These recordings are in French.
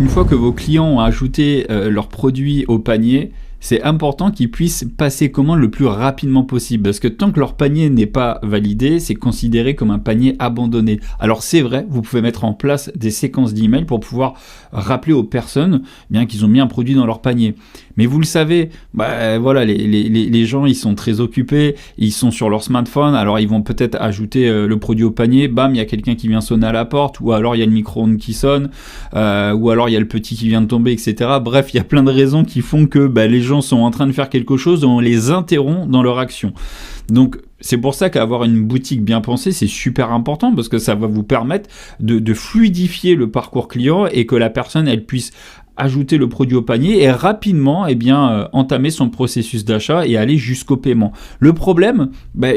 Une fois que vos clients ont ajouté leurs produits au panier, c'est important qu'ils puissent passer commande le plus rapidement possible parce que tant que leur panier n'est pas validé, c'est considéré comme un panier abandonné. Alors c'est vrai, vous pouvez mettre en place des séquences d'emails pour pouvoir rappeler aux personnes bien qu'ils ont mis un produit dans leur panier. Mais vous le savez, voilà, les gens ils sont très occupés, ils sont sur leur smartphone, alors ils vont peut-être ajouter le produit au panier, bam, il y a quelqu'un qui vient sonner à la porte, ou alors il y a le micro-ondes qui sonne, ou alors il y a le petit qui vient de tomber, etc. Bref, il y a plein de raisons qui font que les gens sont en train de faire quelque chose et on les interrompt dans leur action. Donc c'est pour ça qu'avoir une boutique bien pensée, c'est super important parce que ça va vous permettre de fluidifier le parcours client et que la personne elle puisse ajouter le produit au panier et rapidement entamer son processus d'achat et aller jusqu'au paiement. Le problème,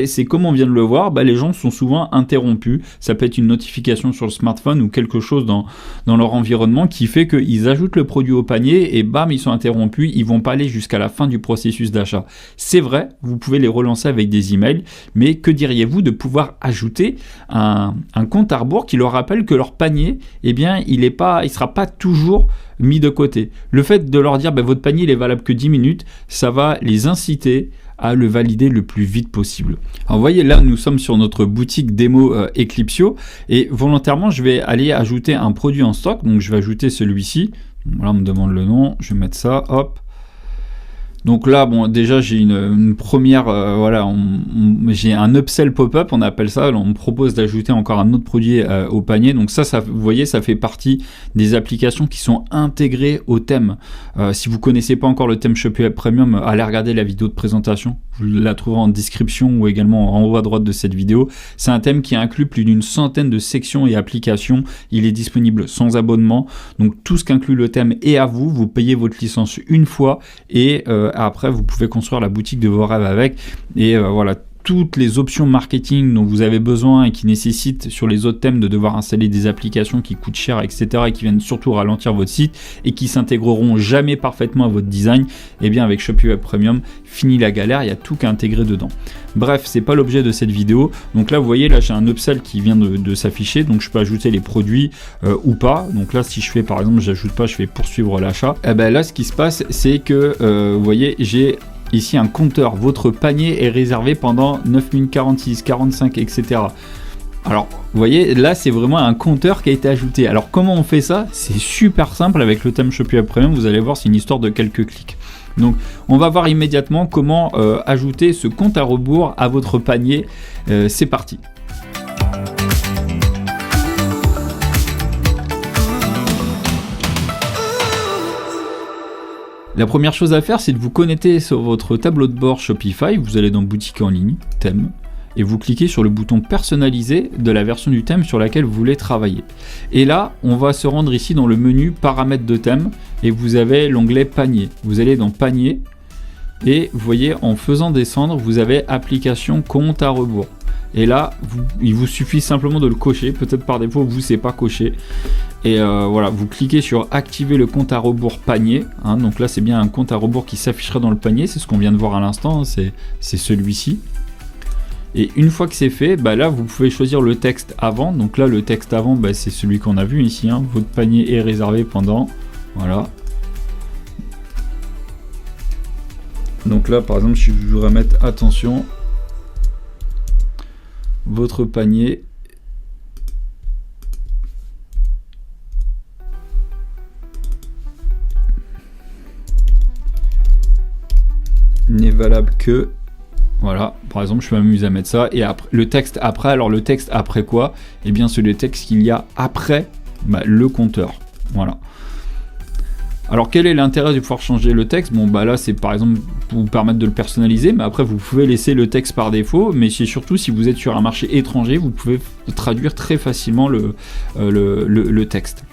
c'est comme on vient de le voir, les gens sont souvent interrompus. Ça peut être une notification sur le smartphone ou quelque chose dans leur environnement qui fait qu'ils ajoutent le produit au panier et bam, ils sont interrompus, ils vont pas aller jusqu'à la fin du processus d'achat. C'est vrai, vous pouvez les relancer avec des emails, mais que diriez-vous de pouvoir ajouter un compte à rebours qui leur rappelle que leur panier, il sera pas toujours mis de côté. Le fait de leur dire votre panier il est valable que 10 minutes, ça va les inciter à le valider le plus vite possible. Alors vous voyez là nous sommes sur notre boutique démo Eclipsio et volontairement je vais aller ajouter un produit en stock, donc je vais ajouter celui-ci. Voilà, on me demande le nom, je vais mettre ça, hop. Donc là, déjà j'ai une première, j'ai un upsell pop-up, on appelle ça. On me propose d'ajouter encore un autre produit au panier. Donc ça, vous voyez, ça fait partie des applications qui sont intégrées au thème. Si vous connaissez pas encore le thème Shopify Premium, allez regarder la vidéo de présentation. Vous la trouverez en description ou également en haut à droite de cette vidéo. C'est un thème qui inclut plus d'une centaine de sections et applications. Il est disponible sans abonnement. Donc tout ce qu'inclut le thème est à vous. Vous payez votre licence une fois et après, vous pouvez construire la boutique de vos rêves avec. Et voilà, toutes les options marketing dont vous avez besoin et qui nécessitent sur les autres thèmes de devoir installer des applications qui coûtent cher, etc. et qui viennent surtout ralentir votre site et qui s'intégreront jamais parfaitement à votre design, et bien avec Shopify Premium, fini la galère, il y a tout qu'à intégrer dedans. Bref, c'est pas l'objet de cette vidéo. Donc là, vous voyez, là j'ai un upsell qui vient de s'afficher, donc je peux ajouter les produits ou pas. Donc là, si je fais par exemple, j'ajoute pas, je fais poursuivre l'achat. Là, ce qui se passe, c'est que vous voyez, j'ai ici un compteur, votre panier est réservé pendant 9 minutes 46, 45, etc. Alors, vous voyez, là, c'est vraiment un compteur qui a été ajouté. Alors, comment on fait ça? C'est super simple avec le thème Shopify Premium. Vous allez voir, c'est une histoire de quelques clics. Donc, on va voir immédiatement comment ajouter ce compte à rebours à votre panier. C'est parti. La première chose à faire, c'est de vous connecter sur votre tableau de bord Shopify. Vous allez dans boutique en ligne, thème, et vous cliquez sur le bouton personnalisé de la version du thème sur laquelle vous voulez travailler. Et là, on va se rendre ici dans le menu paramètres de thème et vous avez l'onglet panier. Vous allez dans panier et vous voyez, en faisant descendre, vous avez application compte à rebours. Et là, il vous suffit simplement de le cocher. Peut-être par défaut, vous c'est pas coché. Et voilà, vous cliquez sur activer le compte à rebours panier. Donc là, c'est bien un compte à rebours qui s'affichera dans le panier. C'est ce qu'on vient de voir à l'instant. C'est celui-ci. Et une fois que c'est fait, là, vous pouvez choisir le texte avant. Donc là, le texte avant, c'est celui qu'on a vu ici. Votre panier est réservé pendant. Voilà. Donc là, par exemple, je voudrais mettre attention. Votre panier n'est valable que, voilà, par exemple, je peux m'amuser à mettre ça. Et après, le texte après, alors le texte après quoi? Eh bien, c'est le texte qu'il y a après le compteur. Voilà. Alors quel est l'intérêt de pouvoir changer le texte? Là c'est par exemple pour vous permettre de le personnaliser, mais après vous pouvez laisser le texte par défaut, mais c'est surtout si vous êtes sur un marché étranger, vous pouvez traduire très facilement le texte.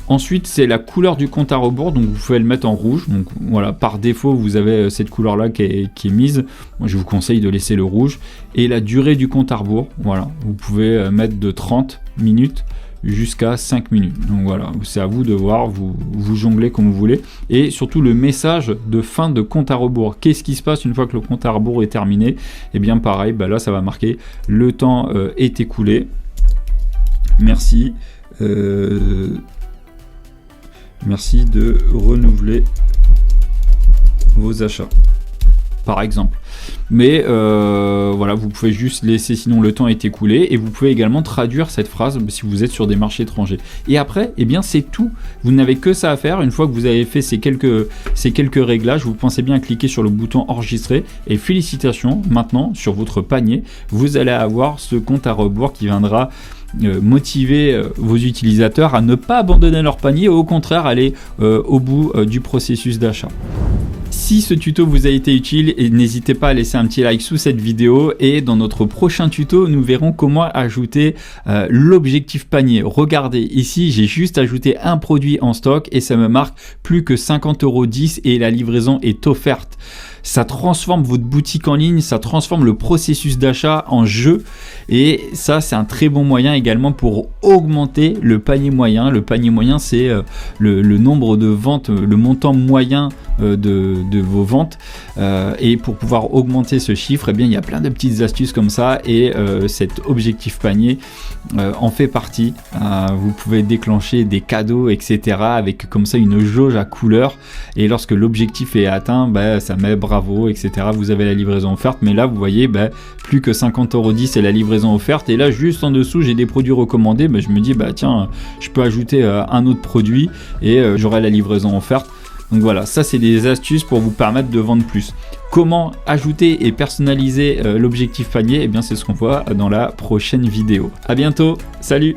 Ensuite c'est la couleur du compte à rebours, donc vous pouvez le mettre en rouge, donc voilà, par défaut vous avez cette couleur là qui est mise, moi je vous conseille de laisser le rouge, et la durée du compte à rebours, voilà, vous pouvez mettre de 30 minutes jusqu'à 5 minutes. Donc voilà, c'est à vous de voir, vous jonglez comme vous voulez. Et surtout le message de fin de compte à rebours. Qu'est-ce qui se passe une fois que le compte à rebours est terminé? Et bien pareil, là ça va marquer le temps est écoulé. Merci. Merci de renouveler vos achats, par exemple. Mais voilà, vous pouvez juste laisser, sinon le temps est écoulé, et vous pouvez également traduire cette phrase si vous êtes sur des marchés étrangers. Et après, eh bien c'est tout. Vous n'avez que ça à faire. Une fois que vous avez fait ces quelques réglages, vous pensez bien à cliquer sur le bouton enregistrer, et félicitations, maintenant sur votre panier, vous allez avoir ce compte à rebours qui viendra motiver vos utilisateurs à ne pas abandonner leur panier, au contraire aller au bout du processus d'achat. Si ce tuto vous a été utile, n'hésitez pas à laisser un petit like sous cette vidéo, et dans notre prochain tuto nous verrons comment ajouter l'objectif panier. Regardez ici, j'ai juste ajouté un produit en stock et ça me marque plus que 50,10 € et la livraison est offerte. Ça transforme votre boutique en ligne, ça transforme le processus d'achat en jeu, et ça c'est un très bon moyen également pour augmenter le panier moyen. Le panier moyen, c'est le nombre de ventes, le montant moyen de vos ventes, et pour pouvoir augmenter ce chiffre, eh bien, il y a plein de petites astuces comme ça, et cet objectif panier en fait partie. Vous pouvez déclencher des cadeaux, etc., avec comme ça une jauge à couleur, et lorsque l'objectif est atteint, ça met bravo, etc., vous avez la livraison offerte. Mais là vous voyez, plus que 50,10 € et la livraison offerte, et là juste en dessous j'ai des produits recommandés. Je me dis tiens, je peux ajouter un autre produit et j'aurai la livraison offerte. Donc voilà, ça c'est des astuces pour vous permettre de vendre plus. Comment ajouter et personnaliser l'objectif panier, eh bien c'est ce qu'on voit dans la prochaine vidéo. À bientôt, salut!